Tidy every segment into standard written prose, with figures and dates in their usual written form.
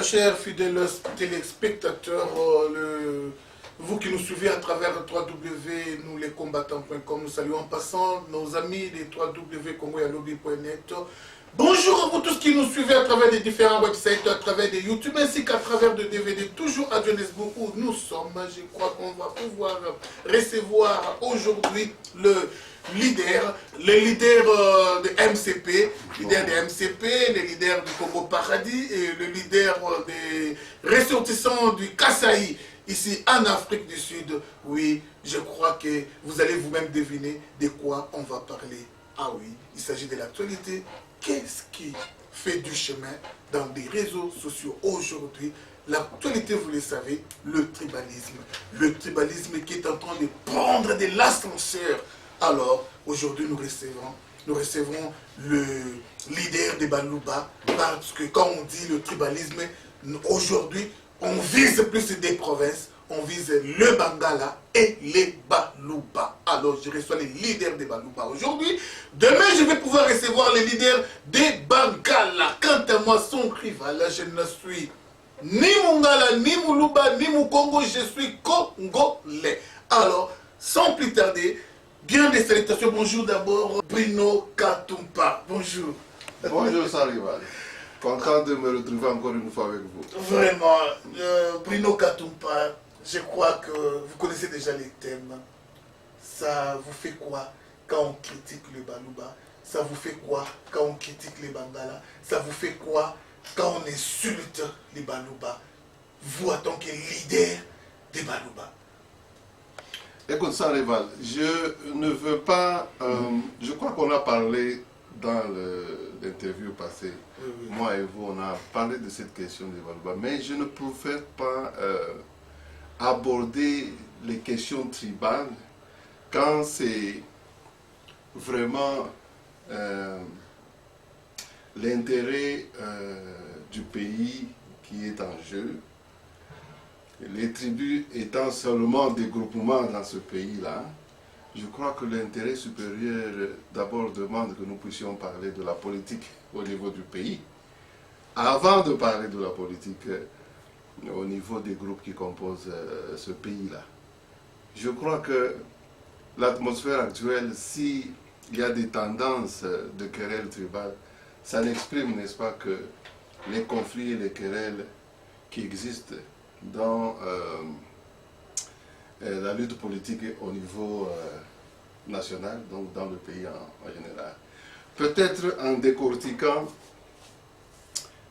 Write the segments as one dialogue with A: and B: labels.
A: chers fidèles téléspectateurs, vous qui nous suivez à travers le 3W, nous les combattants.com, nous saluons en passant nos amis des 3W congoyalobi.net. Bonjour à vous tous qui nous suivez à travers des différents websites, à travers des YouTube, ainsi qu'à travers des DVD, toujours à Johannesburg où nous sommes. Je crois qu'on va pouvoir recevoir aujourd'hui le leader de MCP, leader de MCP, le leader du Congo Paradis et le leader des ressortissants du Kasaï, ici en Afrique du Sud. Oui, je crois que vous allez vous-même deviner de quoi on va parler. Ah oui, il s'agit de l'actualité. Qu'est-ce qui fait du chemin dans les réseaux sociaux aujourd'hui? L'actualité, vous le savez, le tribalisme. Le tribalisme qui est en train de prendre de l'ascenseur. Alors, aujourd'hui, nous recevrons le leader de Baluba, parce que quand on dit le tribalisme, aujourd'hui, on vise plus des provinces, on vise le Bangala et les Baluba. Alors, je reçois les leaders des Baluba aujourd'hui. Demain, je vais pouvoir recevoir les leaders des Bangala. Quant à moi, son rival, je ne suis ni Mungala, ni Muluba, ni Mukongo, je suis Congolais. Alors, sans plus tarder, bien des salutations. Bonjour d'abord, Bruno Katumpa. Bonjour.
B: Bonjour, Sarival. Content de me retrouver encore une fois avec vous.
A: Vraiment, Bruno Katumpa, je crois que vous connaissez déjà les thèmes. Ça vous fait quoi quand on critique le Baluba? Ça vous fait quoi quand on critique les Bangala? Ça vous fait quoi quand on insulte les Baluba? Vous, en tant que leader des Baluba.
B: Écoute, Sarival, je ne veux pas... je crois qu'on a parlé dans l'interview passée. Oui. Moi et vous, on a parlé de cette question des Baluba, mais je ne préfère pas aborder les questions tribales quand c'est vraiment l'intérêt du pays qui est en jeu. Les tribus étant seulement des groupements dans ce pays-là, je crois que l'intérêt supérieur d'abord demande que nous puissions parler de la politique au niveau du pays, avant de parler de la politique au niveau des groupes qui composent ce pays-là. Je crois que l'atmosphère actuelle, s'il y a des tendances de querelles tribales, ça n'exprime, n'est-ce pas, que les conflits et les querelles qui existent dans la lutte politique au niveau national, donc dans le pays en général. Peut-être en décortiquant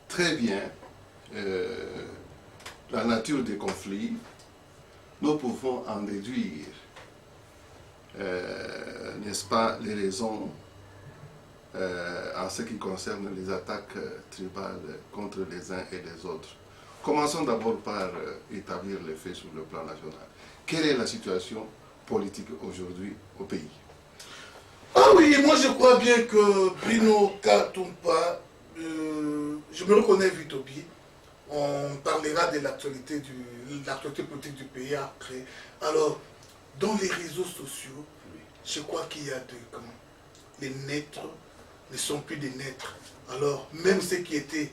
B: très bien la nature des conflits, nous pouvons en déduire, n'est-ce pas, les raisons en ce qui concerne les attaques tribales contre les uns et les autres. Commençons d'abord par établir les faits sur le plan national. Quelle est la situation politique aujourd'hui au pays?
A: Ah oui, moi je crois bien que Bruno Katumpa, je me reconnais vite au pied. On parlera de l'actualité politique du pays après. Alors, dans les réseaux sociaux, je crois qu'il y a deux camps. Les nêtres ne sont plus des nêtres. Alors, même ceux qui étaient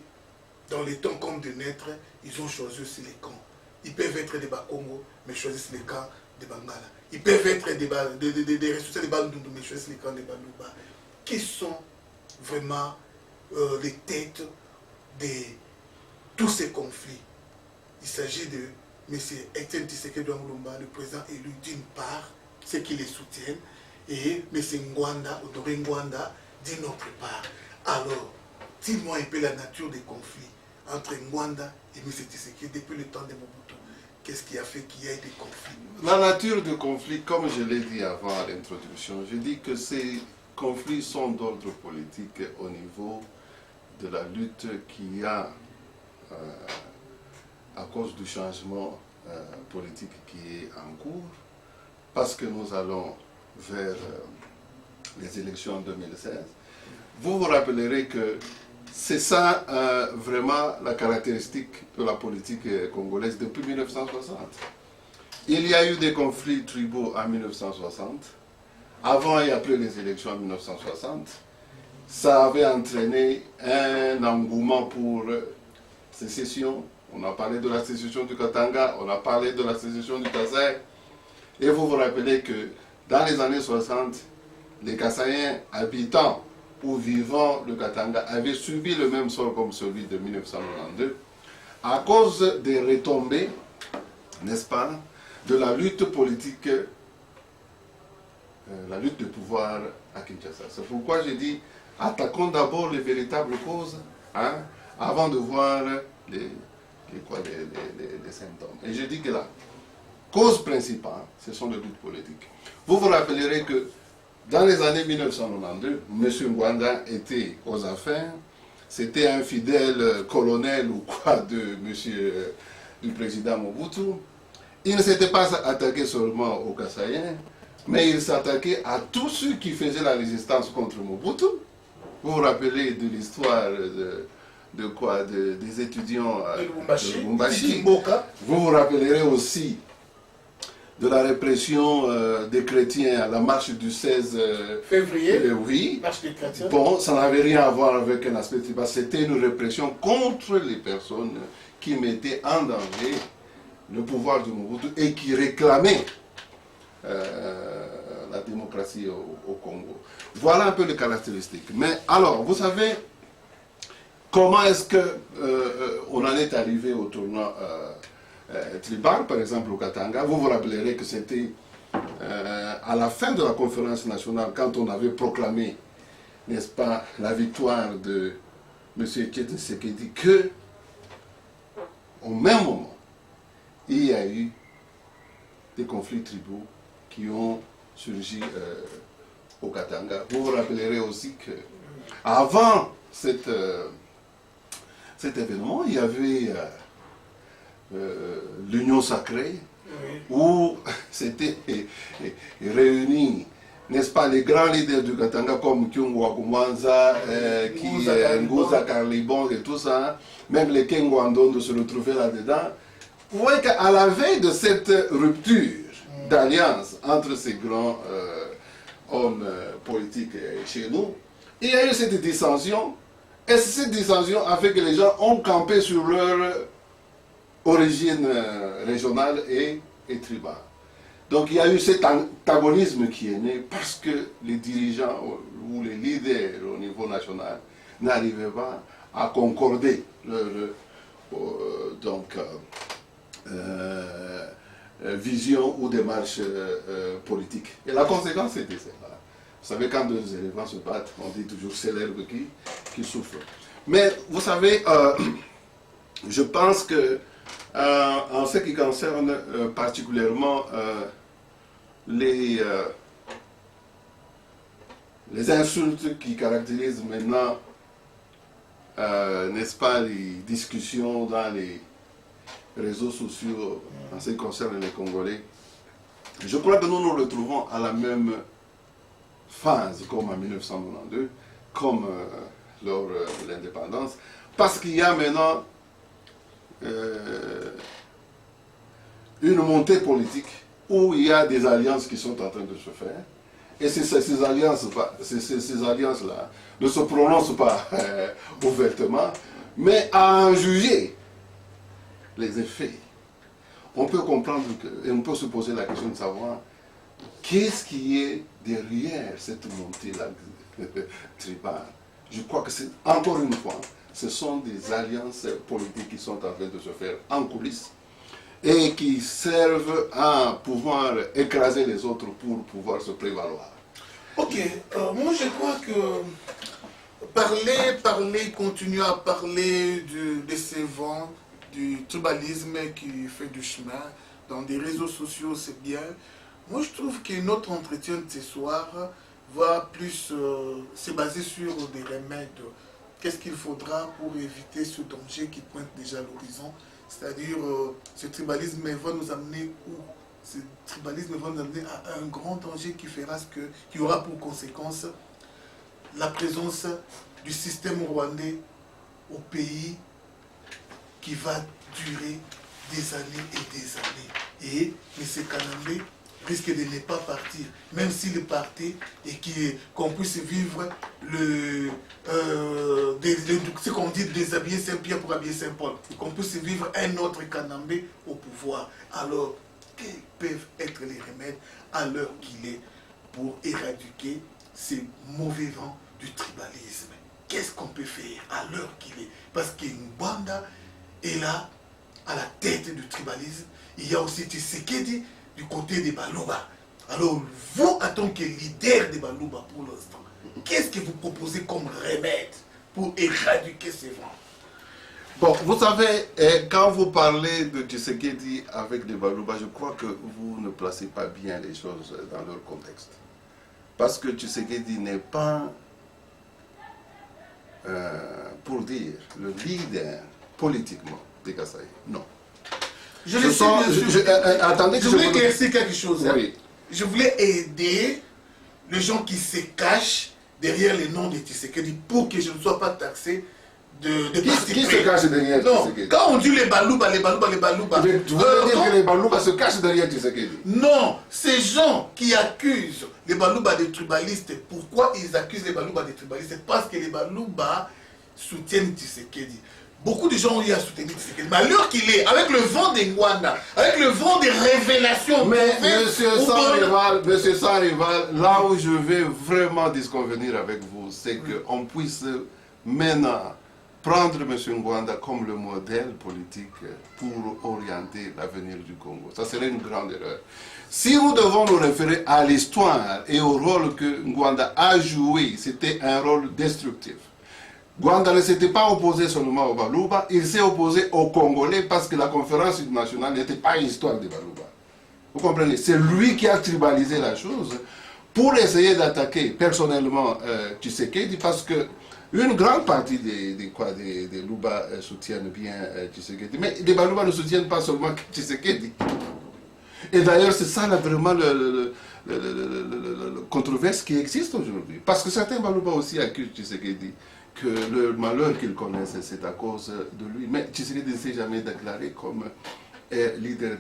A: dans les temps comme des nêtres, ils ont choisi aussi les camps. Ils peuvent être des Bakongo, mais choisissent les camps des Bangala. Ils peuvent être des ressources des Bandundu, mais choisissent les camps des Baluba. Qui sont vraiment les têtes de tous ces conflits? Il s'agit de M. Etienne Tshisekedi Mulumba, le président élu d'une part, ceux qui les soutiennent, et M. Ngwanda, Honoré Ngwanda, d'une autre part. Alors, dis-moi un peu la nature des conflits entre Ngwanda et M. Tshisekedi depuis le temps de Mobutu. Qu'est-ce qui a fait qu'il y ait des conflits?
B: La nature des conflits, comme je l'ai dit avant à l'introduction, je dis que ces conflits sont d'ordre politique au niveau de la lutte qu'il y a à cause du changement politique qui est en cours, parce que nous allons vers les élections en 2016. Vous vous rappellerez que c'est ça vraiment la caractéristique de la politique congolaise depuis 1960. Il y a eu des conflits tribaux en 1960, avant et après les élections en 1960. Ça avait entraîné un engouement pour sécession, on a parlé de la sécession du Katanga, on a parlé de la sécession du Kasaï. Et vous vous rappelez que dans les années 60, les Kasaïens habitant ou vivant le Katanga avaient subi le même sort comme celui de 1992 à cause des retombées, n'est-ce pas, de la lutte politique, la lutte de pouvoir à Kinshasa. C'est pourquoi j'ai dit, attaquons d'abord les véritables causes, hein, avant de voir les symptômes. Et je dis que la cause principale, ce sont les luttes politiques. Vous vous rappellerez que dans les années 1992, M. Ngwanda était aux affaires, c'était un fidèle colonel ou quoi du président Mobutu. Il ne s'était pas attaqué seulement aux Kasaïens, mais il s'attaquait à tous ceux qui faisaient la résistance contre Mobutu. Vous vous rappelez de l'histoire des étudiants de Lubumbashi. Vous vous rappellerez aussi de la répression des chrétiens à la marche du 16 février. Oui.
A: Marche des chrétiens.
B: Bon, ça n'avait rien à voir avec un aspect tribal. C'était une répression contre les personnes qui mettaient en danger le pouvoir de Mobutu et qui réclamaient la démocratie au Congo. Voilà un peu les caractéristiques. Mais alors, vous savez, comment est-ce qu'on en est arrivé au tournant tribal, par exemple au Katanga? Vous vous rappellerez que c'était à la fin de la conférence nationale, quand on avait proclamé, n'est-ce pas, la victoire de M. Tshisekedi, que au même moment, il y a eu des conflits tribaux qui ont surgi au Katanga. Vous vous rappellerez aussi que avant cet événement, il y avait l'Union sacrée, où s'étaient réunis, n'est-ce pas, les grands leaders du Katanga comme Kyungu Wakumanza, Nguza Karlibon et tout ça, même les Kengwandon de se retrouver là-dedans. Vous voyez qu'à la veille de cette rupture d'alliance entre ces grands hommes politiques chez nous, il y a eu cette dissension, et cette dissension a fait que les gens ont campé sur leur origine régionale et tribale. Donc il y a eu cet antagonisme qui est né parce que les dirigeants ou les leaders au niveau national n'arrivaient pas à concorder vision ou démarche politique. Et la conséquence c'était celle-là. Vous savez, quand deux éléphants se battent, on dit toujours que c'est l'herbe qui souffle. Mais vous savez, je pense que en ce qui concerne particulièrement les insultes qui caractérisent maintenant, n'est-ce pas, les discussions dans les réseaux sociaux en ce qui concerne les Congolais, je crois que nous nous retrouvons à la même phase comme en 1992, comme lors de l'indépendance, parce qu'il y a maintenant une montée politique où il y a des alliances qui sont en train de se faire. Et ces alliances-là ne se prononcent pas ouvertement, mais à en juger les effets, on peut comprendre et on peut se poser la question de savoir qu'est-ce qui est derrière cette montée-là tribale. Je crois que c'est, encore une fois, ce sont des alliances politiques qui sont en train de se faire en coulisses et qui servent à pouvoir écraser les autres pour pouvoir se prévaloir.
A: Ok, moi je crois que continuer à parler de ces vents, du tribalisme qui fait du chemin dans des réseaux sociaux, c'est bien. Moi je trouve que notre entretien de ce soir va plus se baser sur des remèdes. Qu'est-ce qu'il faudra pour éviter ce danger qui pointe déjà à l'horizon? C'est-à-dire, ce tribalisme va nous amener où? Ce tribalisme va nous amener à un grand danger qui aura pour conséquence la présence du système rwandais au pays qui va durer des années et des années. Et M. Kanambe risque de ne pas partir, même s'il est parti, et qu'on puisse vivre ce qu'on dit, déshabiller Saint-Pierre pour habiller Saint-Paul, qu'on puisse vivre un autre Kanambé au pouvoir. Alors, quels peuvent être les remèdes à l'heure qu'il est pour éradiquer ces mauvais vents du tribalisme? Qu'est-ce qu'on peut faire à l'heure qu'il est? Parce qu'Ngbanda est là, à la tête du tribalisme. Il y a aussi Tshisekedi du côté des Baluba. Alors, vous, en tant que leader des Baluba pour l'instant, qu'est-ce que vous proposez comme remède pour éradiquer ces vents?
B: Bon, vous savez, quand vous parlez de Tshisekedi avec des Baluba, je crois que vous ne placez pas bien les choses dans leur contexte. Parce que Tshisekedi n'est pas, pour dire, le leader politiquement des Kasaï. Non.
A: Attendez, je voulais éclaircir quelque chose.
B: Oui.
A: Je voulais aider les gens qui se cachent derrière les noms de Tshisekedi pour que je ne sois pas taxé
B: Qui se cache derrière Tshisekedi?
A: Quand on dit les Baluba.
B: Vous voulez dire que les Baluba se cachent derrière Tshisekedi?
A: Non, ces gens qui accusent les Baluba des tribalistes, pourquoi ils accusent les Baluba des tribalistes? Parce que les Baluba soutiennent Tshisekedi. Beaucoup de gens ont eu à soutenir Tshisekedi. Mais à l'heure qu'il est, avec le vent des Ngwanda, avec le vent des révélations...
B: Mais monsieur Sans-Rival, là où je vais vraiment disconvenir avec vous, c'est qu'on puisse maintenant prendre M. Ngwanda comme le modèle politique pour orienter l'avenir du Congo. Ça serait une grande erreur. Si nous devons nous référer à l'histoire et au rôle que Ngwanda a joué, c'était un rôle destructif. Ngwanda ne s'était pas opposé seulement aux Baluba, il s'est opposé aux Congolais parce que la conférence nationale n'était pas une histoire des Baluba. Vous comprenez? C'est lui qui a tribalisé la chose pour essayer d'attaquer personnellement Tshisekedi, parce que une grande partie des Luba soutiennent bien Tshisekedi. Mais les Baluba ne soutiennent pas seulement Tshisekedi. Et d'ailleurs, c'est ça là, vraiment le controverse qui existe aujourd'hui. Parce que certains Baluba aussi accusent Tshisekedi que le malheur qu'ils connaissent, c'est à cause de lui. Mais Tshisekedi ne s'est jamais déclaré comme leader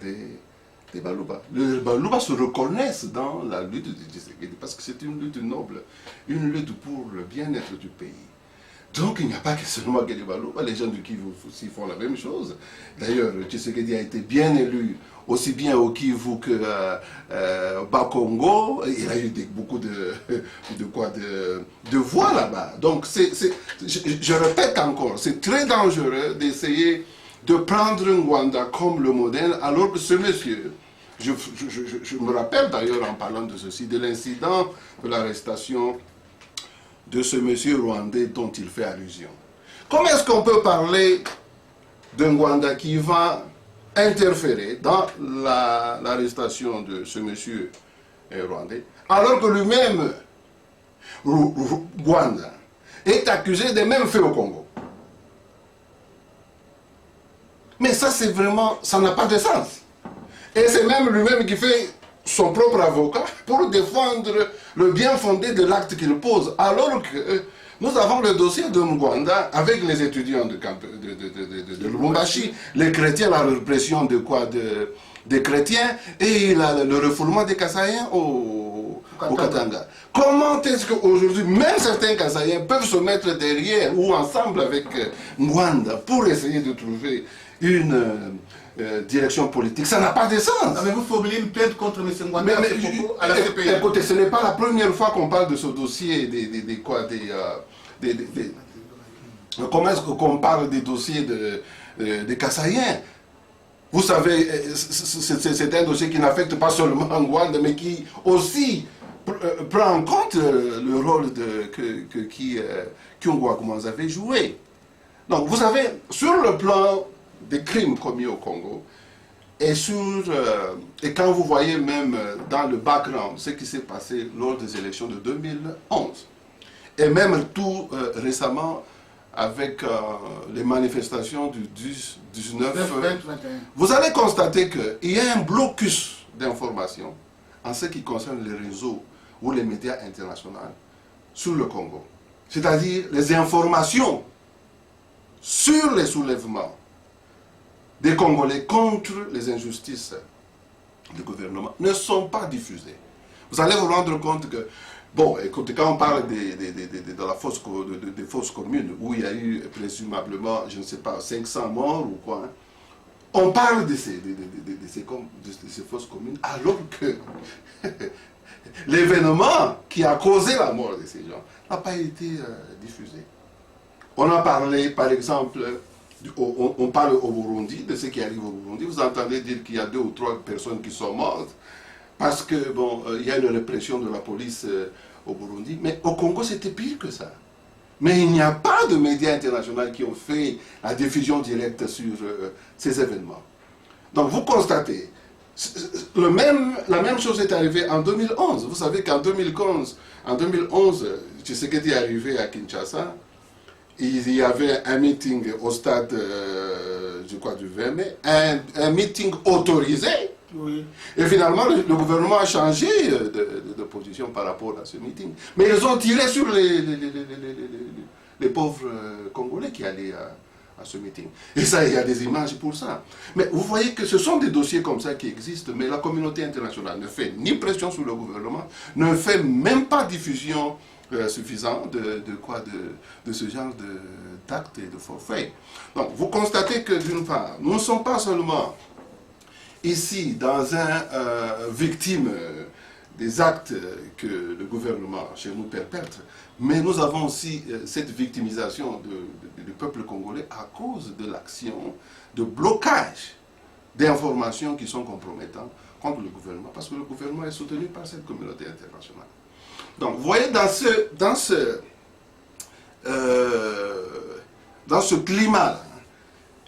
B: des Baluba. Les Baluba se reconnaissent dans la lutte de Tshisekedi parce que c'est une lutte noble, une lutte pour le bien-être du pays. Donc il n'y a pas que seulement que les Baluba, les gens du Kivu aussi font la même chose. D'ailleurs, Tshisekedi a été bien élu aussi bien au Kivu que Bakongo. Il a eu beaucoup de voix là-bas. Donc je répète encore, c'est très dangereux d'essayer de prendre Ngwanda comme le modèle, alors que ce monsieur, je me rappelle d'ailleurs en parlant de ceci, de l'incident de l'arrestation de ce monsieur rwandais dont il fait allusion. Comment est-ce qu'on peut parler d'un Ngwanda qui va interférer dans l'arrestation de ce monsieur rwandais, alors que lui-même, Ngwanda, est accusé des mêmes faits au Congo? Mais ça, c'est vraiment, ça n'a pas de sens. Et c'est même lui-même qui fait son propre avocat pour défendre le bien fondé de l'acte qu'il pose, alors que nous avons le dossier de Ngwanda avec les étudiants de Lubumbashi, les chrétiens, la répression des chrétiens et le refoulement des Kasaïens au Katanga. Comment est-ce qu'aujourd'hui, même certains Kasaïens peuvent se mettre derrière ou ensemble avec Ngwanda pour essayer de trouver une direction politique? Ça n'a pas de sens.
A: Avez-vous formulé une plainte contre M. Ngwanda à la CPI?
B: Écoutez, ce n'est pas la première fois qu'on parle de ce dossier comment est-ce qu'on parle des dossiers des Kasaïens? Vous savez, c'est un dossier qui n'affecte pas seulement Ngwanda, mais qui aussi prend en compte le rôle qu'Ungwakumanza avait joué. Donc, vous savez, sur le plan des crimes commis au Congo, et quand vous voyez même dans le background ce qui s'est passé lors des élections de 2011, et même tout récemment avec les manifestations du 19, vous allez constater qu'il y a un blocus d'informations en ce qui concerne les réseaux ou les médias internationaux sur le Congo. C'est-à-dire les informations sur les soulèvements des Congolais contre les injustices du gouvernement ne sont pas diffusées. Vous allez vous rendre compte que, bon, écoutez, quand on parle de la fosse, des fosses communes, où il y a eu présumablement, je ne sais pas, 500 morts ou quoi, hein, on parle de ces fosses communes, alors que l'événement qui a causé la mort de ces gens n'a pas été diffusé. On a parlé, par exemple, on parle au Burundi, de ce qui arrive au Burundi. Vous entendez dire qu'il y a 2 ou 3 personnes qui sont mortes parce que, bon, il y a une répression de la police au Burundi. Mais au Congo, c'était pire que ça. Mais il n'y a pas de médias internationaux qui ont fait la diffusion directe sur ces événements. Donc vous constatez, la même chose est arrivée en 2011. Vous savez qu'en 2011, Tshisekedi est arrivé à Kinshasa. Il y avait un meeting au stade, je crois, du 20 mai, un meeting autorisé. Oui. Et finalement, le gouvernement a changé de position par rapport à ce meeting. Mais ils ont tiré sur les pauvres Congolais qui allaient à ce meeting. Et ça, il y a des images pour ça. Mais vous voyez que ce sont des dossiers comme ça qui existent, mais la communauté internationale ne fait ni pression sur le gouvernement, ne fait même pas diffusion suffisante de ce genre d'actes et de forfaits. Donc, vous constatez que, d'une part, nous ne sommes pas seulement ici dans victime des actes que le gouvernement chez nous perpètre, mais nous avons aussi cette victimisation du peuple congolais à cause de l'action de blocage d'informations qui sont compromettantes contre le gouvernement, parce que le gouvernement est soutenu par cette communauté internationale. Donc, vous voyez, dans ce climat,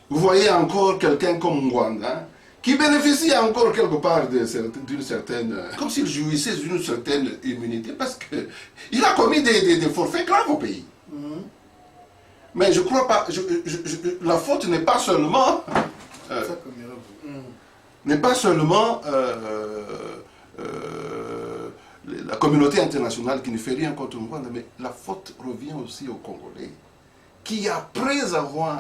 B: vous voyez encore quelqu'un comme Mwanda, qui bénéficie encore quelque part d'une certaine... comme s'il jouissait d'une certaine immunité, parce qu'il a commis des forfaits graves au pays. Mais je crois pas... la faute n'est pas seulement... la communauté internationale qui ne fait rien contre Rwanda, mais la faute revient aussi aux Congolais, qui après avoir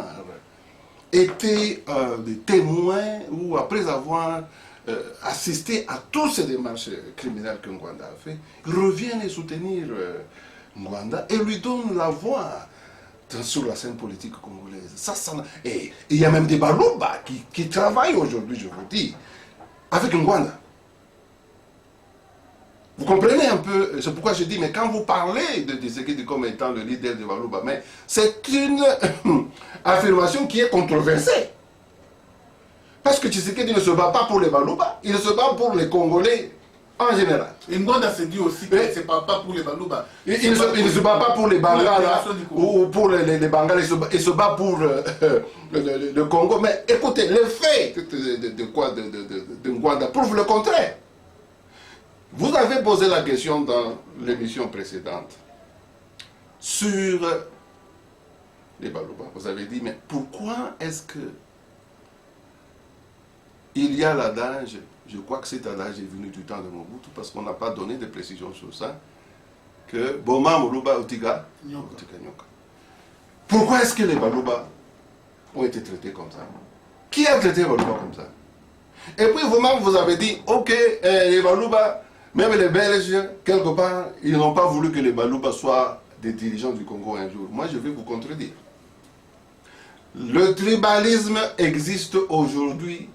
B: été des témoins ou après avoir assisté à toutes ces démarches criminelles que Rwanda a fait, reviennent et soutenir Rwanda et lui donnent la voix sur la scène politique congolaise. Et il y a même des Baluba qui travaillent aujourd'hui, je vous dis, avec Rwanda. Vous comprenez un peu, c'est pourquoi je dis, mais quand vous parlez de Tshisekedi comme étant le leader de Baluba, mais c'est une affirmation qui est controversée. Parce que Tshisekedi ne se bat pas pour les Baluba, il se bat pour les Congolais en général.
A: Et Mwanda se dit aussi que c'est pas pour les Baluba.
B: Il ne se bat pas pour les Bangala ou pour les Bangala, il se bat pour le Congo. Mais écoutez, les faits de Mwanda prouvent le contraire. Vous avez posé la question dans l'émission précédente sur les Baluba. Vous avez dit, mais pourquoi est-ce que il y a l'adage, je crois que cet adage est venu du temps de Mobutu, parce qu'on n'a pas donné de précision sur ça, que Boma Moluba Utiga Nyoka. Pourquoi est-ce que les Baluba ont été traités comme ça? Qui a traité les Baluba comme ça? Et puis vous-même, vous avez dit, ok, les Baluba, même les Belges, quelque part, ils n'ont pas voulu que les Baluba soient des dirigeants du Congo un jour. Moi, je vais vous contredire. Le tribalisme existe aujourd'hui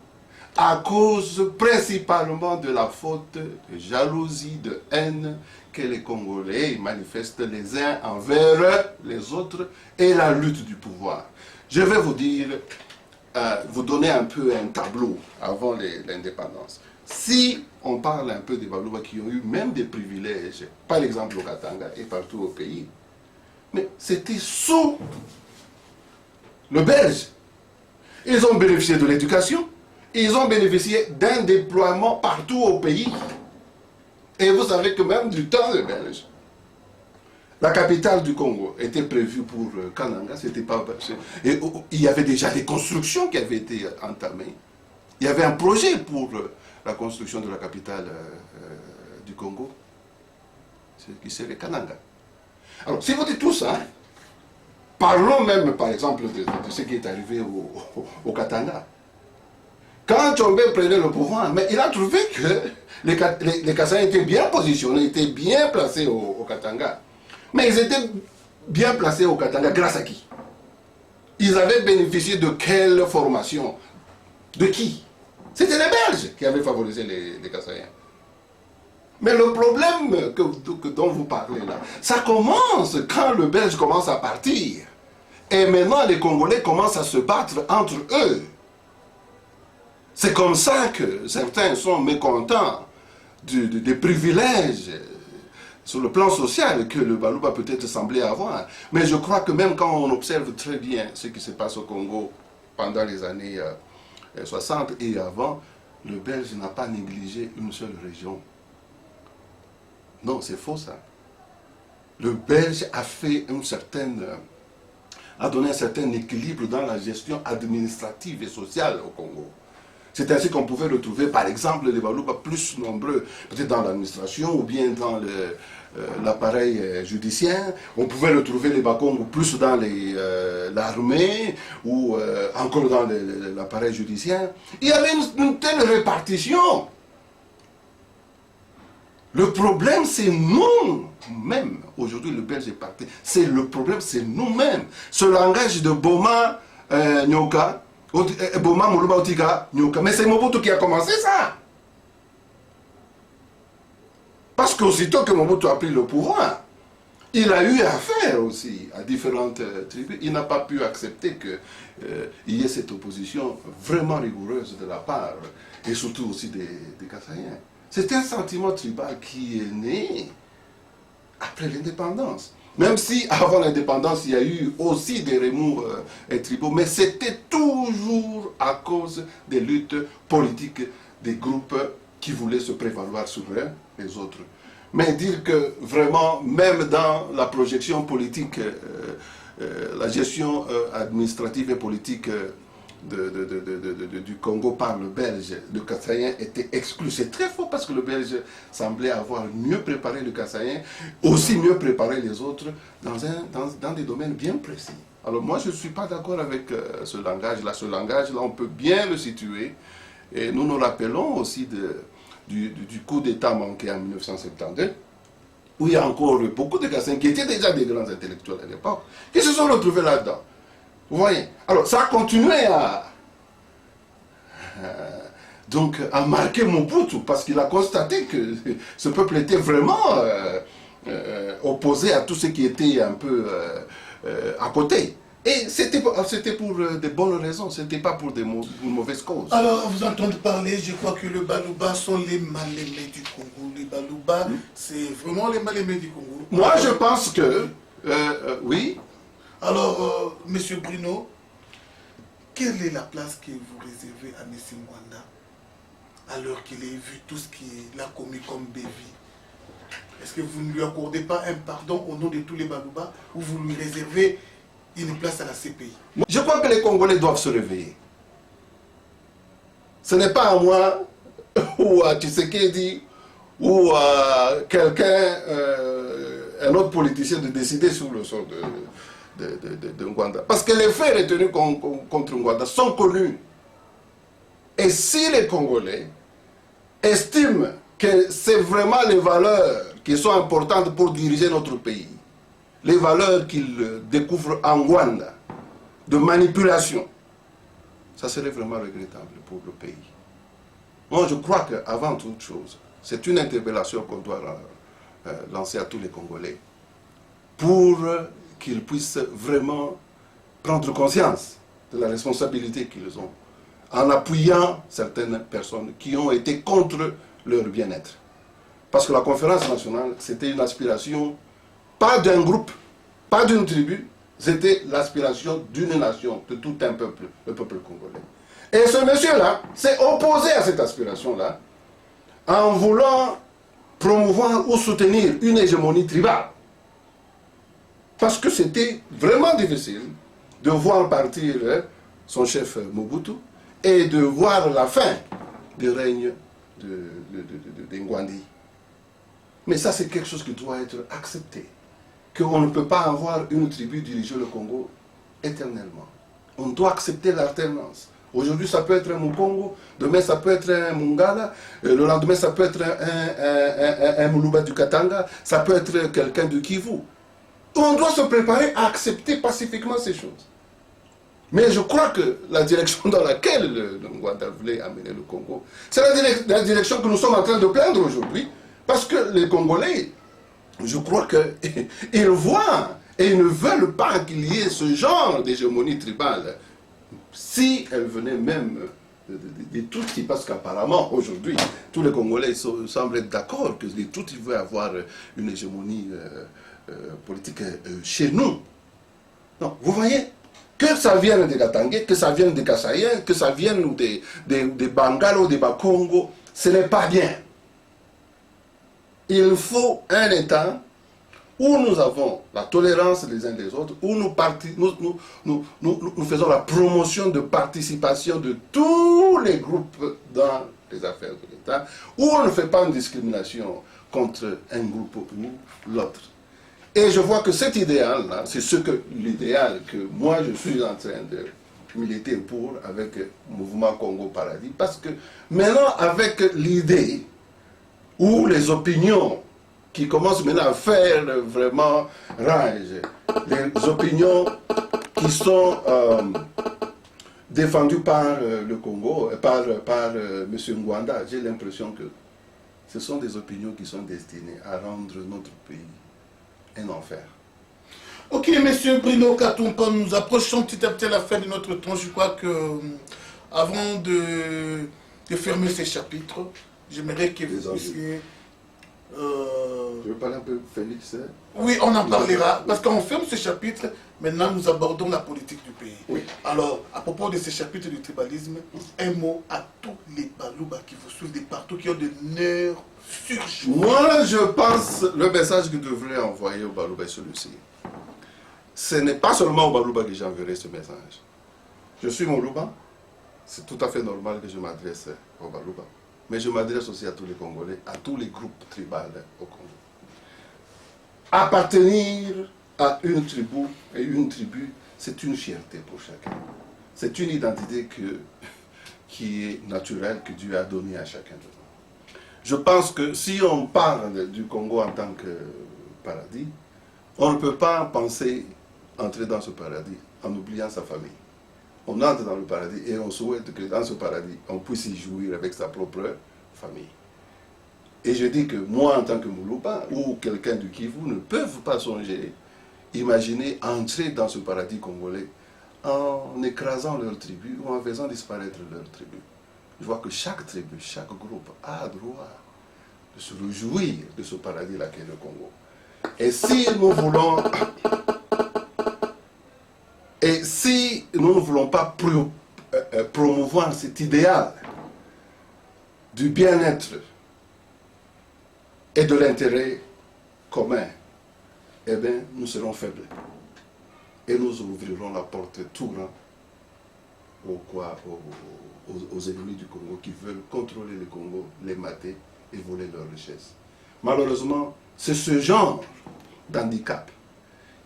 B: à cause principalement de la faute de jalousie, de haine que les Congolais manifestent les uns envers les autres et la lutte du pouvoir. Je vais vous dire, vous donner un peu un tableau avant l'indépendance. Si on parle un peu des Baluba qui ont eu même des privilèges, par exemple au Katanga et partout au pays, mais c'était sous le Belge. Ils ont bénéficié de l'éducation, ils ont bénéficié d'un déploiement partout au pays. Et vous savez que même du temps des Belges, la capitale du Congo était prévue pour Kananga, c'était pas... Et il y avait déjà des constructions qui avaient été entamées. Il y avait un projet pour la construction de la capitale du Congo, qui serait Kananga. Alors, si vous dites tout ça, parlons même, par exemple, de ce qui est arrivé au Katanga. Quand Tchombe prenait le pouvoir, mais il a trouvé que les Kassais étaient bien positionnés, étaient bien placés au Katanga. Mais ils étaient bien placés au Katanga grâce à qui? Ils avaient bénéficié de quelle formation? De qui? C'était les Belges qui avaient favorisé les Kassaïens. Mais le problème dont vous parlez là, ça commence quand le Belge commence à partir. Et maintenant, les Congolais commencent à se battre entre eux. C'est comme ça que certains sont mécontents des privilèges sur le plan social que le Baluba peut-être semblait avoir. Mais je crois que même quand on observe très bien ce qui se passe au Congo pendant les années 60 et avant, le Belge n'a pas négligé une seule région. Non, c'est faux ça. Le Belge a fait a donné un certain équilibre dans la gestion administrative et sociale au Congo. C'est ainsi qu'on pouvait retrouver, par exemple, les Baluba plus nombreux, peut-être dans l'administration ou bien dans l'appareil judiciaire. On pouvait retrouver les Bakongo plus dans l'armée ou encore dans l'appareil judiciaire. Il y avait une telle répartition. Le problème, c'est nous-mêmes. Aujourd'hui, le Belge est parti. Le problème, c'est nous-mêmes. Ce langage de Boma, Nyoka, Boma, Moulouba, Otiga, Nyoka. Mais c'est Mobutu qui a commencé ça. Parce qu'aussitôt que Mobutu a pris le pouvoir, il a eu affaire aussi à différentes tribus. Il n'a pas pu accepter qu'il y ait cette opposition vraiment rigoureuse de la part, et surtout aussi des Kassaïens. C'est un sentiment tribal qui est né après l'indépendance. Même si avant l'indépendance, il y a eu aussi des remous tribaux, mais c'était toujours à cause des luttes politiques des groupes qui voulaient se prévaloir sur les autres. Mais dire que vraiment, même dans la projection politique, la gestion administrative et politique du Congo par le Belge, le Kassaïen était exclu. C'est très faux parce que le Belge semblait avoir mieux préparé le Kassaïen, aussi mieux préparé les autres dans des domaines bien précis. Alors moi je ne suis pas d'accord avec ce langage-là. Ce langage-là, on peut bien le situer. Et nous nous rappelons aussi du coup d'État manqué en 1972, où il y a encore beaucoup de Kassaïens qui étaient déjà des grands intellectuels à l'époque, qui se sont retrouvés là-dedans. Vous voyez? Alors, ça a continué à marquer Mobutu, parce qu'il a constaté que ce peuple était vraiment opposé à tout ce qui était un peu à côté. Et c'était pour de bonnes raisons, ce n'était pas pour une mauvaise cause.
A: Alors, vous entendez parler, je crois que les Baluba sont les mal-aimés du Congo. Les Baluba, c'est vraiment les mal-aimés du Congo.
B: Moi, je pense que, oui.
A: Alors, Monsieur Bruno, quelle est la place que vous réservez à M. Mwanda alors qu'il ait vu tout ce qu'il a commis comme bévie? Est-ce que vous ne lui accordez pas un pardon au nom de tous les Baluba ou vous lui réservez une place à la CPI?
B: Je crois que les Congolais doivent se réveiller. Ce n'est pas à moi ou à Tshisekedi ou à quelqu'un, un autre politicien de décider sur le sort de Ngwanda. Parce que les faits retenus contre Ngwanda sont connus. Et si les Congolais estiment que c'est vraiment les valeurs qui sont importantes pour diriger notre pays, les valeurs qu'ils découvrent en Ngwanda, de manipulation, ça serait vraiment regrettable pour le pays. Moi, je crois qu'avant toute chose, c'est une interpellation qu'on doit lancer à tous les Congolais pour qu'ils puissent vraiment prendre conscience de la responsabilité qu'ils ont en appuyant certaines personnes qui ont été contre leur bien-être. Parce que la conférence nationale, c'était une aspiration, pas d'un groupe, pas d'une tribu, c'était l'aspiration d'une nation, de tout un peuple, le peuple congolais. Et ce monsieur-là s'est opposé à cette aspiration-là en voulant promouvoir ou soutenir une hégémonie tribale. Parce que c'était vraiment difficile de voir partir son chef Mobutu et de voir la fin du règne de Ngwandi. Mais ça, c'est quelque chose qui doit être accepté. Qu'on ne peut pas avoir une tribu diriger le Congo éternellement. On doit accepter l'alternance Aujourd'hui, ça peut être un Mukongo, demain, ça peut être un Mungala, le lendemain, ça peut être un Muluba du Katanga, ça peut être quelqu'un de Kivu. On doit se préparer à accepter pacifiquement ces choses. Mais je crois que la direction dans laquelle le Rwanda voulait amener le Congo, c'est la direction que nous sommes en train de plaindre aujourd'hui, parce que les Congolais, je crois qu'ils voient et ils ne veulent pas qu'il y ait ce genre d'hégémonie tribale. Si elle venait même des Tutsis, parce qu'apparemment aujourd'hui, tous les Congolais semblent être d'accord que les Tutsis veulent avoir une hégémonie politique chez nous. Non, vous voyez, que ça vienne des Katangais, que ça vienne des Kassaïens, que ça vienne des Bangalo, des Bakongo, ce n'est pas bien. Il faut un État où nous avons la tolérance les uns des autres, où nous faisons la promotion de participation de tous les groupes dans les affaires de l'État, où on ne fait pas une discrimination contre un groupe ou l'autre. Et je vois que cet idéal-là, c'est l'idéal que moi je suis en train de militer pour avec le mouvement Congo Paradis, parce que maintenant avec l'idée ou les opinions qui commencent maintenant à faire vraiment rage, les opinions qui sont défendues par le Congo, par M. Ngwanda, j'ai l'impression que ce sont des opinions qui sont destinées à rendre notre pays un enfer.
A: Ok, monsieur Bruno Katumpa, nous approchons petit à petit à la fin de notre temps. Je crois que, avant de fermer ces chapitres, j'aimerais que vous puissiez...
B: Je veux parler un peu, Félix.
A: Oui, on en parlera, parce qu'on ferme ce chapitre, maintenant nous abordons la politique du pays.
B: Oui.
A: Alors, à propos de ces chapitres du tribalisme, un mot à tous les Balouba qui vous suivent de partout, qui ont des nerfs surchauffés.
B: Moi, je pense, le message que je devrais envoyer au Balouba est celui-ci. Ce n'est pas seulement au Balouba que j'enverrai ce message. Je suis Moluba, c'est tout à fait normal que je m'adresse au Balouba. Mais je m'adresse aussi à tous les Congolais, à tous les groupes tribaux au Congo. Appartenir à une tribu et une tribu, c'est une fierté pour chacun. C'est une identité qui est naturelle, que Dieu a donnée à chacun de nous. Je pense que si on parle du Congo en tant que paradis, on ne peut pas penser entrer dans ce paradis en oubliant sa famille. On entre dans le paradis et on souhaite que dans ce paradis, on puisse y jouir avec sa propre famille. Et je dis que moi, en tant que Muluba, ou quelqu'un du Kivu, ne peuvent pas songer, imaginer entrer dans ce paradis congolais en écrasant leur tribu ou en faisant disparaître leur tribu. Je vois que chaque tribu, chaque groupe a droit de se réjouir de ce paradis-là qu'est le Congo. Et si nous voulons... Et si nous ne voulons pas promouvoir cet idéal du bien-être et de l'intérêt commun, eh bien, nous serons faibles. Et nous ouvrirons la porte tout grand aux ennemis du Congo qui veulent contrôler le Congo, les mater et voler leurs richesses. Malheureusement, c'est ce genre d'handicap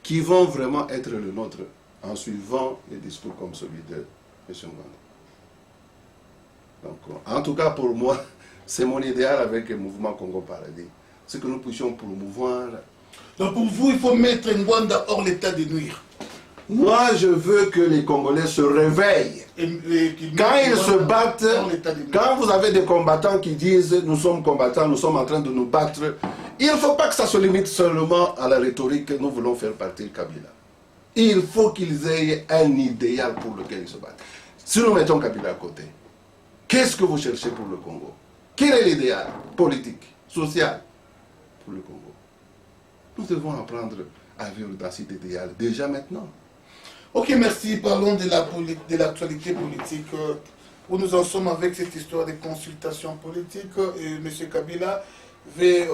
B: qui vont vraiment être le nôtre en suivant des discours comme celui de M. Ngwanda. Donc, en tout cas, pour moi, c'est mon idéal avec le mouvement Congo Paradis. C'est que nous puissions promouvoir...
A: Donc pour vous, il faut mettre Ngwanda hors l'état de nuire.
B: Moi, je veux que les Congolais se réveillent. Quand ils se battent, quand vous avez des combattants qui disent « nous sommes combattants, nous sommes en train de nous battre », il ne faut pas que ça se limite seulement à la rhétorique « nous voulons faire partir Kabila ». Il faut qu'ils aient un idéal pour lequel ils se battent. Si nous mettons Kabila à côté, qu'est-ce que vous cherchez pour le Congo? Quel est l'idéal politique, social pour le Congo? Nous devons apprendre à vivre dans cet idéal déjà maintenant.
A: Ok, merci. Parlons de l'actualité politique. Où nous en sommes avec cette histoire de consultation politique. Et M. Kabila veut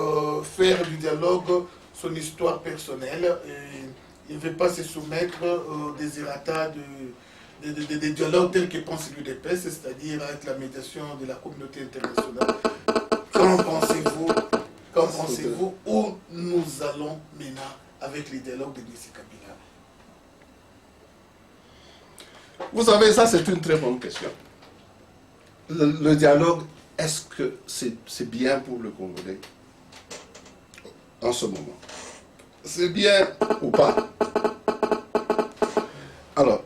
A: faire du dialogue son histoire personnelle. Et il ne veut pas se soumettre aux désirata des dialogues tels que pense l'UDPS, c'est-à-dire avec la médiation de la communauté internationale. Qu'en pensez-vous où nous allons maintenant avec les dialogues de M. Kabila?
B: Vous savez, ça c'est une très bonne question. Le dialogue, est-ce que c'est bien pour le Congolais en ce moment? C'est bien ou pas? Alors,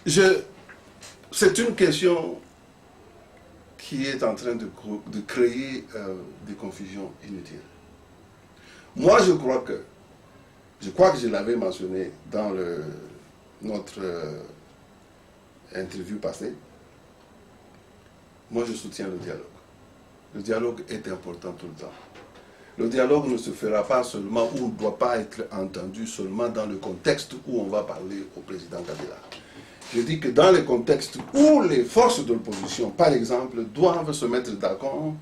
B: c'est une question qui est en train de créer des confusions inutiles. Moi, je crois que je l'avais mentionné dans notre interview passée. Moi, je soutiens le dialogue. Le dialogue est important tout le temps. Le dialogue ne se fera pas seulement, ou ne doit pas être entendu seulement dans le contexte où on va parler au président Kabila. Je dis que dans le contexte où les forces de l'opposition, par exemple, doivent se mettre d'accord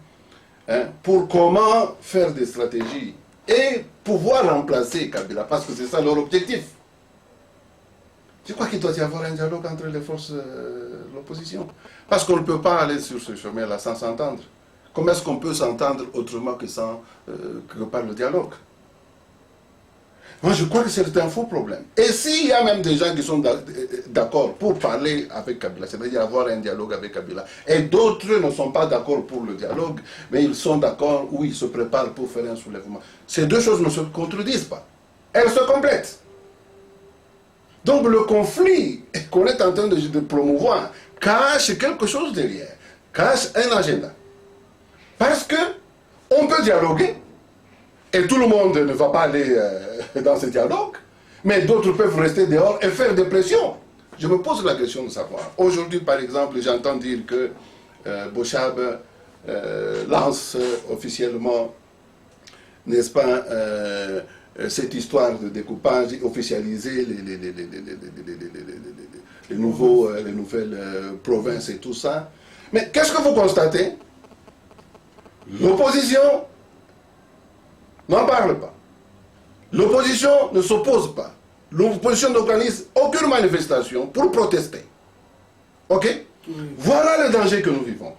B: pour comment faire des stratégies et pouvoir remplacer Kabila, parce que c'est ça leur objectif. Je crois qu'il doit y avoir un dialogue entre les forces de l'opposition. Parce qu'on ne peut pas aller sur ce chemin-là sans s'entendre. Comment est-ce qu'on peut s'entendre autrement que par le dialogue? Moi, je crois que c'est un faux problème. Et s'il y a même des gens qui sont d'accord pour parler avec Kabila, c'est-à-dire avoir un dialogue avec Kabila, et d'autres ne sont pas d'accord pour le dialogue, mais ils sont d'accord ou ils se préparent pour faire un soulèvement, ces deux choses ne se contredisent pas. Elles se complètent. Donc le conflit qu'on est en train de promouvoir cache quelque chose derrière, cache un agenda. Parce que on peut dialoguer, et tout le monde ne va pas aller dans ce dialogue, mais d'autres peuvent rester dehors et faire des pressions. Je me pose la question de savoir. Aujourd'hui, par exemple, j'entends dire que Bochab lance officiellement, n'est-ce pas, cette histoire de découpage, officialiser les nouvelles provinces et tout ça. Mais qu'est-ce que vous constatez? L'opposition n'en parle pas. L'opposition ne s'oppose pas. L'opposition n'organise aucune manifestation pour protester. Ok? Voilà le danger que nous vivons.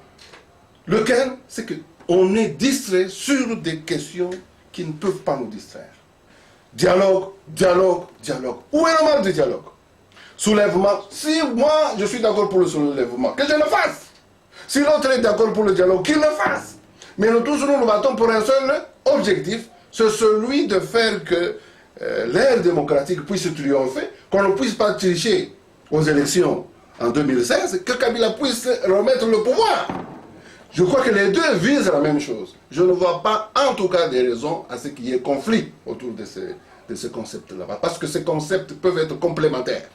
B: Lequel? C'est qu'on est distrait sur des questions qui ne peuvent pas nous distraire. Dialogue, dialogue, dialogue. Où est le mal du dialogue? Soulèvement. Si moi je suis d'accord pour le soulèvement, que je le fasse. Si l'autre est d'accord pour le dialogue, qu'il le fasse. Mais nous tous nous battons pour un seul objectif, c'est celui de faire que l'ère démocratique puisse triompher, qu'on ne puisse pas tricher aux élections en 2016, que Kabila puisse remettre le pouvoir. Je crois que les deux visent la même chose. Je ne vois pas, en tout cas, des raisons à ce qu'il y ait conflit autour de ce concept-là. Parce que ces concepts peuvent être complémentaires.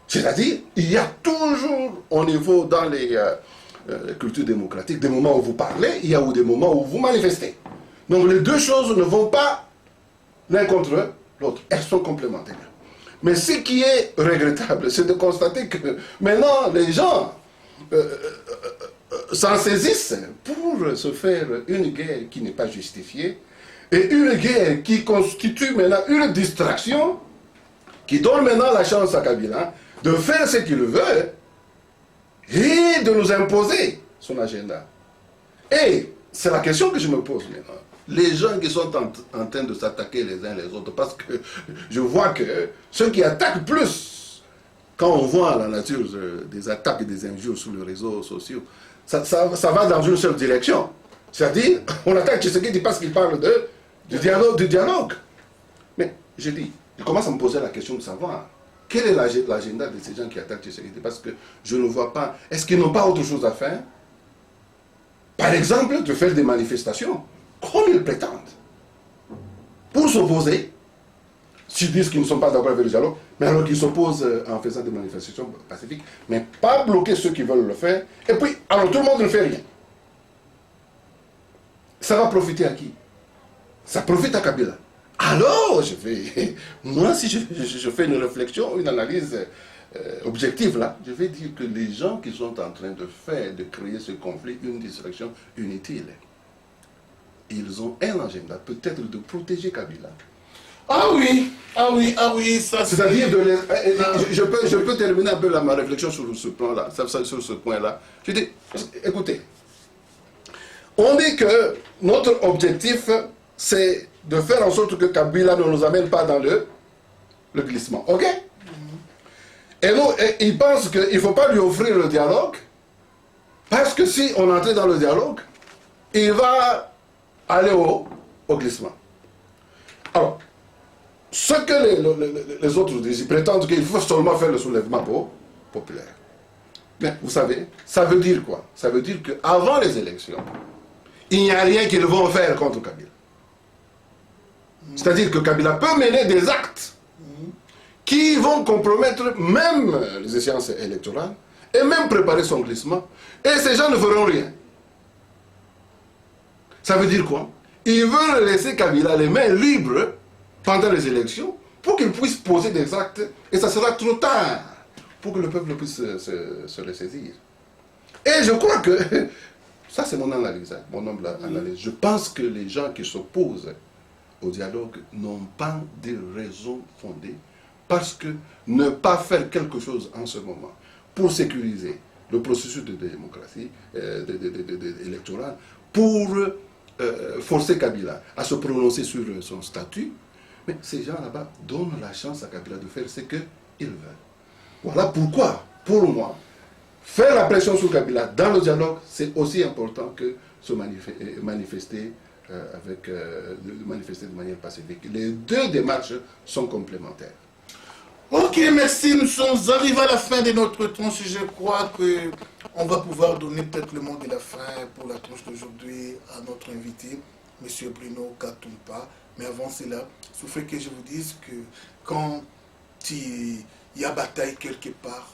B: C'est-à-dire, il y a toujours, au niveau, dans les cultures démocratiques, des moments où vous parlez, il y a des moments où vous manifestez. Donc les deux choses ne vont pas l'un contre l'autre. Elles sont complémentaires. Mais ce qui est regrettable, c'est de constater que maintenant, les gens s'en saisissent pour se faire une guerre qui n'est pas justifiée et une guerre qui constitue maintenant une distraction qui donne maintenant la chance à Kabila de faire ce qu'il veut et de nous imposer son agenda. Et c'est la question que je me pose maintenant. Les gens qui sont en train de s'attaquer les uns les autres, parce que je vois que ceux qui attaquent plus, quand on voit la nature des attaques et des injures sur les réseaux sociaux, ça va dans une seule direction. C'est-à-dire, on attaque Tshisekedi parce qu'il parle du dialogue. Mais je commence à me poser la question de savoir quel est l'agenda de ces gens qui attaquent Tshisekedi, parce que je ne vois pas. Est-ce qu'ils n'ont pas autre chose à faire? Par exemple, de faire des manifestations, comme ils prétendent, pour s'opposer, s'ils disent qu'ils ne sont pas d'accord avec le dialogue, mais alors qu'ils s'opposent en faisant des manifestations pacifiques, mais pas bloquer ceux qui veulent le faire, et puis, alors tout le monde ne fait rien. Ça va profiter à qui? Ça profite à Kabila. Alors, moi, si je fais une réflexion, une analyse objective là, je vais dire que les gens qui sont en train de créer ce conflit, une distraction inutile, ils ont un agenda, peut-être de protéger Kabila.
A: Ah oui, ça c'est...
B: C'est-à-dire, je peux terminer un peu ma réflexion sur ce plan-là, sur ce point-là. Je dis, écoutez, on dit que notre objectif, c'est de faire en sorte que Kabila ne nous amène pas dans le glissement, ok? Et nous, il pense qu'il ne faut pas lui offrir le dialogue, parce que si on entrait dans le dialogue, il va aller au glissement. Alors, ce que les autres disent, ils prétendent qu'il faut seulement faire le soulèvement populaire. Mais vous savez, ça veut dire quoi? Ça veut dire qu'avant les élections, il n'y a rien qu'ils vont faire contre Kabila. C'est-à-dire que Kabila peut mener des actes qui vont compromettre même les échéances électorales et même préparer son glissement. Et ces gens ne feront rien. Ça veut dire quoi? Ils veulent laisser Kabila les mains libres pendant les élections pour qu'il puisse poser des actes et ça sera trop tard pour que le peuple puisse se ressaisir. Et je crois que, ça c'est mon analyse, hein, mon humble analyse, je pense que les gens qui s'opposent au dialogue n'ont pas de raisons fondées parce que ne pas faire quelque chose en ce moment pour sécuriser le processus de démocratie électorale, pour forcer Kabila à se prononcer sur son statut, mais ces gens là-bas donnent la chance à Kabila de faire ce qu'ils veulent. Voilà pourquoi, pour moi, faire la pression sur Kabila dans le dialogue, c'est aussi important que se manifester de manière pacifique. Les deux démarches sont complémentaires.
A: Ok, merci. Nous sommes arrivés à la fin de notre tranche. Je crois qu'on va pouvoir donner peut-être le mot de la fin pour la tranche d'aujourd'hui à notre invité, M. Bruno Katumpa. Mais avant cela, il faut que je vous dise que quand il y a bataille quelque part,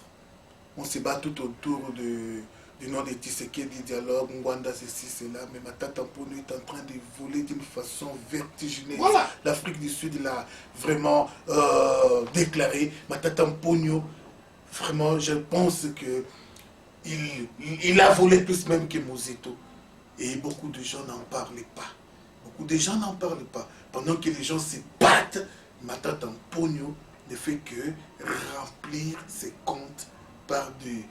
A: on se bat tout autour du nom de Tshisekedi, dialogue, Ngwanda, ceci, cela, mais Matata Mponyo est en train de voler d'une façon vertigineuse.
B: Voilà.
A: L'Afrique du Sud l'a vraiment déclaré. Matata Mponyo, vraiment, je pense que il a volé plus même que Mozito. Et beaucoup de gens n'en parlaient pas. Beaucoup de gens n'en parlent pas. Pendant que les gens se battent, Matata Mponyo ne fait que remplir ses comptes par des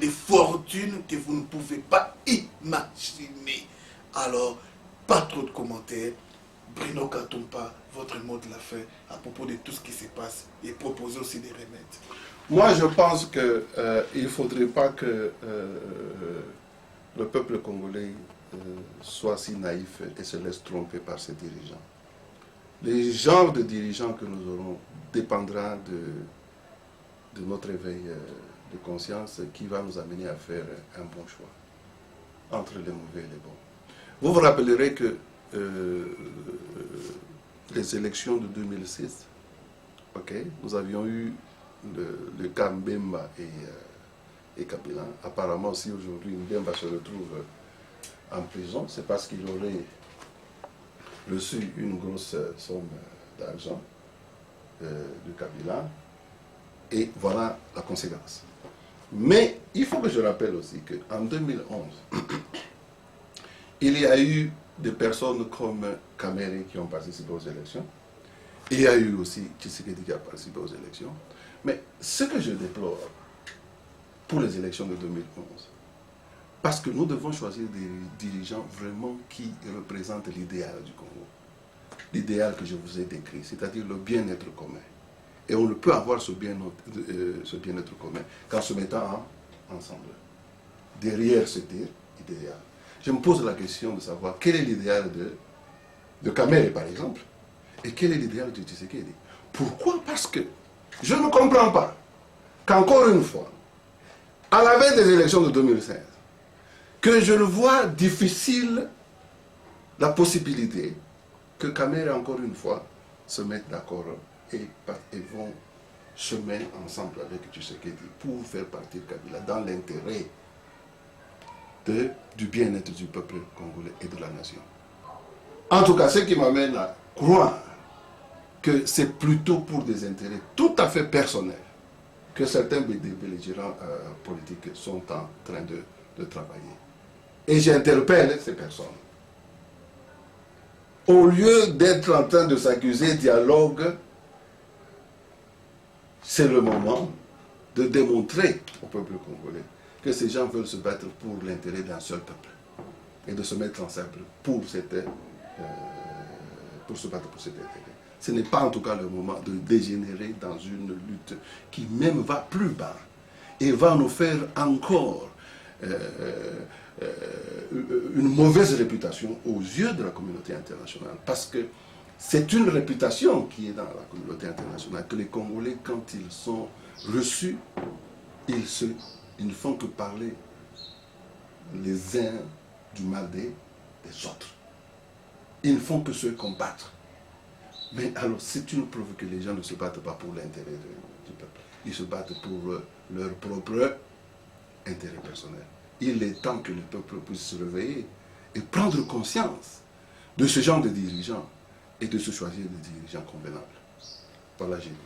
A: fortunes que vous ne pouvez pas imaginer. Alors, pas trop de commentaires. Bruno Katumpa, votre mot de la fin à propos de tout ce qui se passe et proposer aussi des remèdes.
B: Moi, je pense qu'il ne faudrait pas que le peuple congolais soit si naïf et se laisse tromper par ses dirigeants. Les genres de dirigeants que nous aurons dépendra de notre éveil de conscience qui va nous amener à faire un bon choix entre les mauvais et les bons. Vous vous rappellerez que les élections de 2006, nous avions eu le cas Mbemba et Kabila. Apparemment, si aujourd'hui Mbemba se retrouve en prison, c'est parce qu'il aurait reçu une grosse somme d'argent de Kabila. Et voilà la conséquence. Mais il faut que je rappelle aussi qu'en 2011, il y a eu des personnes comme Kamere qui ont participé aux élections. Il y a eu aussi Tshisekedi qui a participé aux élections. Mais ce que je déplore pour les élections de 2011, parce que nous devons choisir des dirigeants vraiment qui représentent l'idéal du Congo. L'idéal que je vous ai décrit, c'est-à-dire le bien-être commun. Et on ne peut avoir ce bien-être commun qu'en se mettant ensemble. Derrière ce idéal. Je me pose la question de savoir quel est l'idéal de Kamere, par exemple, et quel est l'idéal de Tshisekedi. Pourquoi? Parce que je ne comprends pas qu'encore une fois, à la veille des élections de 2016, que je le vois difficile la possibilité que Kamere, encore une fois, se mette d'accord et vont chemin ensemble avec Tshisekedi pour faire partir Kabila dans l'intérêt du bien-être du peuple congolais et de la nation. En tout cas, ce qui m'amène à croire que c'est plutôt pour des intérêts tout à fait personnels que certains des belligérants politiques sont en train de travailler. Et j'interpelle ces personnes. Au lieu d'être en train de s'accuser dialogue, c'est le moment de démontrer au peuple congolais que ces gens veulent se battre pour l'intérêt d'un seul peuple et de se mettre ensemble pour se battre pour cet intérêt. Ce n'est pas en tout cas le moment de dégénérer dans une lutte qui même va plus bas et va nous faire encore une mauvaise réputation aux yeux de la communauté internationale. Parce que c'est une réputation qui est dans la communauté internationale, que les Congolais, quand ils sont reçus, ils ne font que parler les uns du mal des autres. Ils ne font que se combattre. Mais alors, c'est une preuve que les gens ne se battent pas pour l'intérêt du peuple. Ils se battent pour leur propre intérêt personnel. Il est temps que le peuple puisse se réveiller et prendre conscience de ce genre de dirigeants et de se choisir des dirigeants convenables. Voilà, j'ai dit.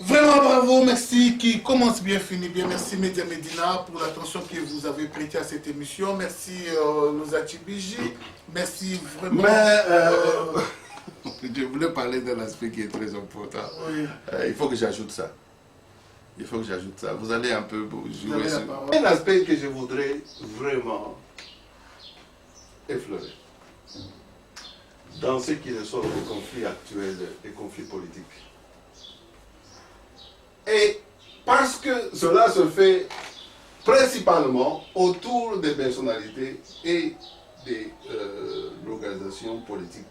A: Vraiment bravo, merci, qui commence bien, finit bien. Merci Média Médina pour l'attention que vous avez prêtée à cette émission. Merci Lozati Biji. Merci vraiment.
B: Je voulais parler d'un aspect qui est très important.
A: Oui.
B: Il faut que j'ajoute ça. Il faut que j'ajoute ça. Vous allez un peu jouer sur... Un aspect que je voudrais vraiment effleurer. Dans ce qui ressort des conflits actuels, des conflits politiques. Et parce que cela se fait principalement autour des personnalités et des organisations politiques.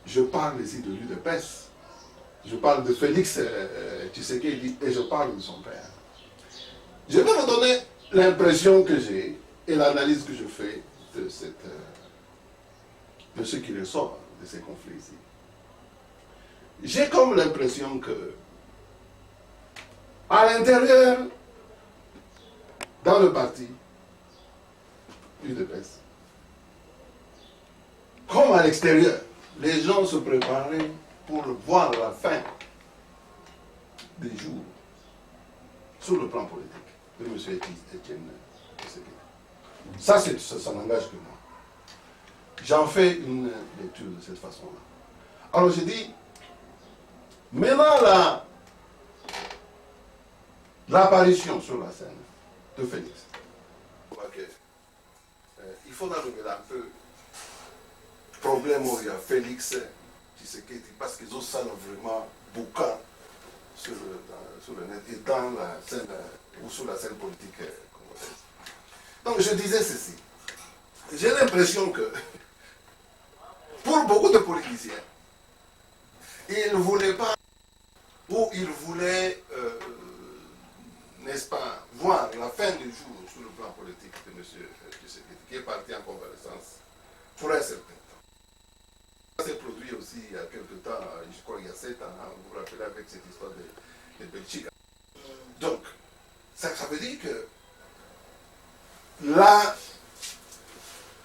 B: Je parle ici de l'UDPS, je parle de Félix Tshisekedi et je parle de son père. Je vais vous donner l'impression que j'ai et l'analyse que je fais de ce qui ressort de ces conflits ici. J'ai comme l'impression que à l'intérieur, dans le parti UDPS, comme à l'extérieur, les gens se préparaient pour voir la fin des jours sur le plan politique de M. Etienne Tshisekedi. Ça n'engage que moi. J'en fais une lecture de cette façon-là. Alors j'ai dit, maintenant l'apparition sur la scène de Félix, il faut enlever un peu problème où il y a Félix Tshisekedi parce qu'ils ont ça vraiment boucan sur le net et dans la scène ou sur la scène politique congolaise. Donc je disais ceci. J'ai l'impression que pour beaucoup de politiciens, ils ne voulaient pas ou ils voulaient n'est-ce pas, voir la fin du jour sur le plan politique de M. Tshisekedi, qui est parti en convalescence pour un certain temps. Ça s'est produit aussi il y a quelque temps, je crois il y a 7 ans, hein, vous vous rappelez avec cette histoire de Belgique. Donc, ça veut dire que là,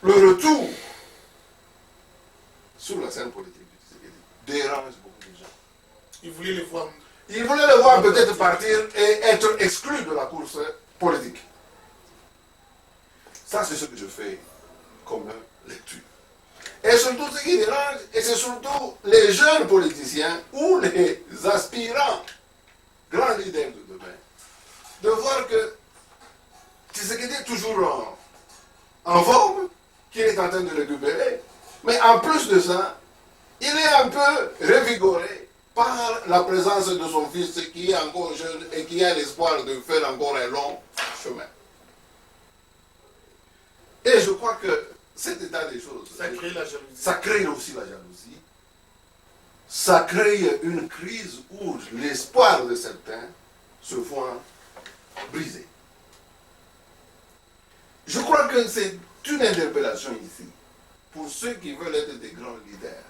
B: le retour sur la scène politique du Tshisekedi dérange beaucoup de gens.
A: Ils voulaient les voir.
B: Il voulait le voir peut-être partir et être exclu de la course politique. Ça, c'est ce que je fais comme lecture. Et surtout, ce qui dérange, et c'est surtout les jeunes politiciens ou les aspirants, grands leaders de demain, de voir que Tshisekedi est toujours en forme, qu'il est en train de récupérer, mais en plus de ça, il est un peu revigoré par la présence de son fils qui est encore jeune et qui a l'espoir de faire encore un long chemin. Et je crois que cet état des choses,
A: ça crée la jalousie.
B: Ça crée aussi la jalousie. Ça crée une crise où l'espoir de certains se voit brisé. Je crois que c'est une interpellation ici pour ceux qui veulent être des grands leaders.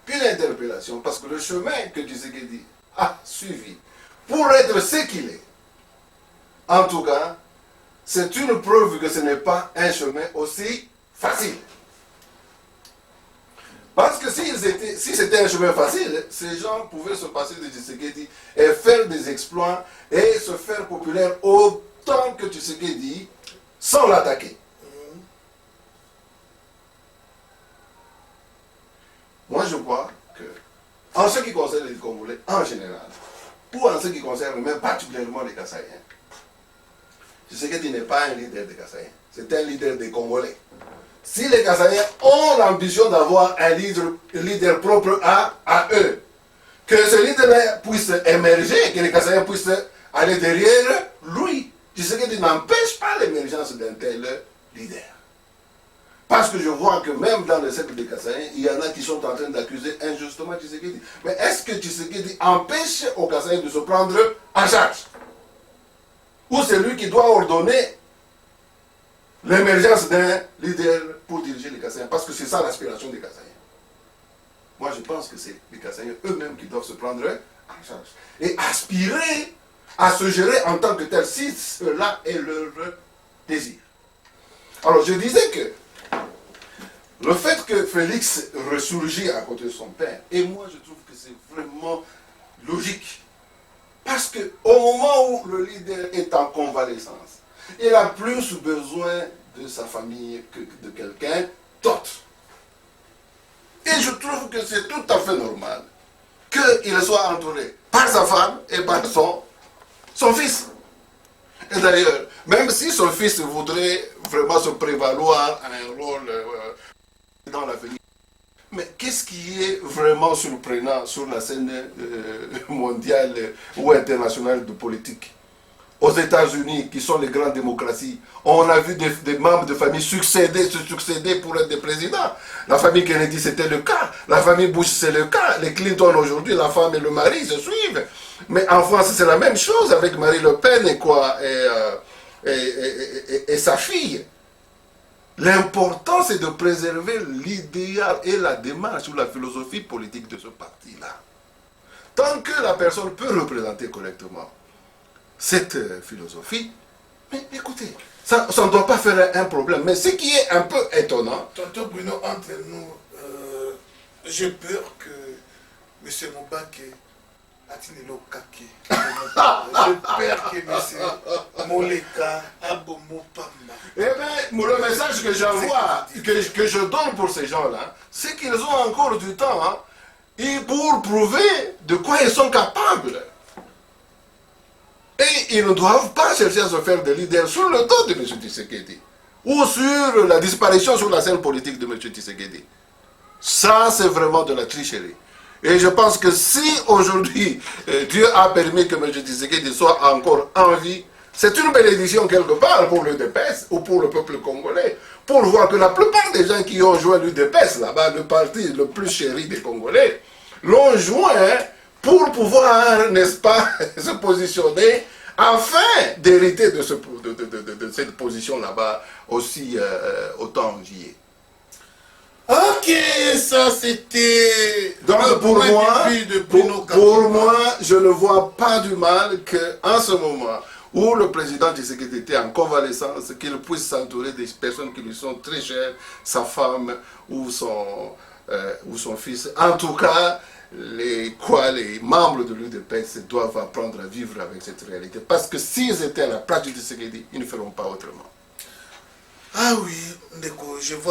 B: Une interpellation, parce que le chemin que Tshisekedi a suivi pour être ce qu'il est, en tout cas, c'est une preuve que ce n'est pas un chemin aussi facile. Parce que si c'était un chemin facile, ces gens pouvaient se passer de Tshisekedi et faire des exploits et se faire populaire autant que Tshisekedi sans l'attaquer. Moi, je crois que, en ce qui concerne les Congolais en général, ou en ce qui concerne même particulièrement les Kassaïens, Tshisekedi n'est pas un leader des Kassaïens, c'est un leader des Congolais. Si les Kassaïens ont l'ambition d'avoir un leader propre à eux, que ce leader puisse émerger, que les Kassaïens puissent aller derrière lui. Tshisekedi n'empêche pas l'émergence d'un tel leader. Parce que je vois que même dans le cercle des Kassaïens, il y en a qui sont en train d'accuser injustement Tshisekedi. Mais est-ce que Tshisekedi empêche aux Kassaïens de se prendre en charge? Ou c'est lui qui doit ordonner l'émergence d'un leader pour diriger les Kassaïens? Parce que c'est ça l'aspiration des Kassaïens. Moi, je pense que c'est les Kassaïens eux-mêmes qui doivent se prendre en charge. Et aspirer à se gérer en tant que tel, si cela est leur désir. Alors, je disais que le fait que Félix ressurgit à côté de son père, et moi, je trouve que c'est vraiment logique. Parce qu'au moment où le leader est en convalescence, il a plus besoin de sa famille que de quelqu'un d'autre. Et je trouve que c'est tout à fait normal qu'il soit entouré par sa femme et par son fils. Et d'ailleurs, même si son fils voudrait vraiment se prévaloir un rôle dans l'avenir, mais qu'est-ce qui est vraiment surprenant sur la scène mondiale ou internationale de politique? Aux États-Unis, qui sont les grandes démocraties, on a vu des membres de famille se succéder pour être des présidents. La famille Kennedy, c'était le cas. La famille Bush, c'est le cas. Les Clinton, aujourd'hui, la femme et le mari se suivent. Mais en France, c'est la même chose avec Marine Le Pen et sa fille. L'important, c'est de préserver l'idéal et la démarche ou la philosophie politique de ce parti-là. Tant que la personne peut représenter correctement cette philosophie, mais écoutez, ça ne doit pas faire un problème. Mais ce qui est un peu étonnant...
A: Tonton Bruno, entre nous, j'ai peur que M. Mobake atine le kake. J'ai peur que M. Moleka abomo pamba.
B: Eh bien, le message que j'envoie, que je donne pour ces gens-là, c'est qu'ils ont encore du temps et pour prouver de quoi ils sont capables. Et ils ne doivent pas chercher à se faire des leaders sur le dos de M. Tshisekedi ou sur la disparition sur la scène politique de M. Tshisekedi. Ça, c'est vraiment de la tricherie. Et je pense que si aujourd'hui Dieu a permis que M. Tshisekedi soit encore en vie, c'est une bénédiction quelque part pour l'UDPS ou pour le peuple congolais, pour voir que la plupart des gens qui ont joint l'UDPS là-bas, le parti le plus chéri des Congolais, l'ont joint pour pouvoir, n'est-ce pas, se positionner afin d'hériter de cette position là-bas aussi autant enviée.
A: Ok, ça c'était...
B: Donc pour moi, je ne vois pas du mal qu'en ce moment où le président Tshisekedi était en convalescence, qu'il puisse s'entourer des personnes qui lui sont très chères, sa femme ou son fils. En tout cas, les membres de l'UDPS doivent apprendre à vivre avec cette réalité. Parce que s'ils étaient à la place du Tshisekedi, ils ne feront pas autrement.
A: Ah oui, Ndeko, je vois.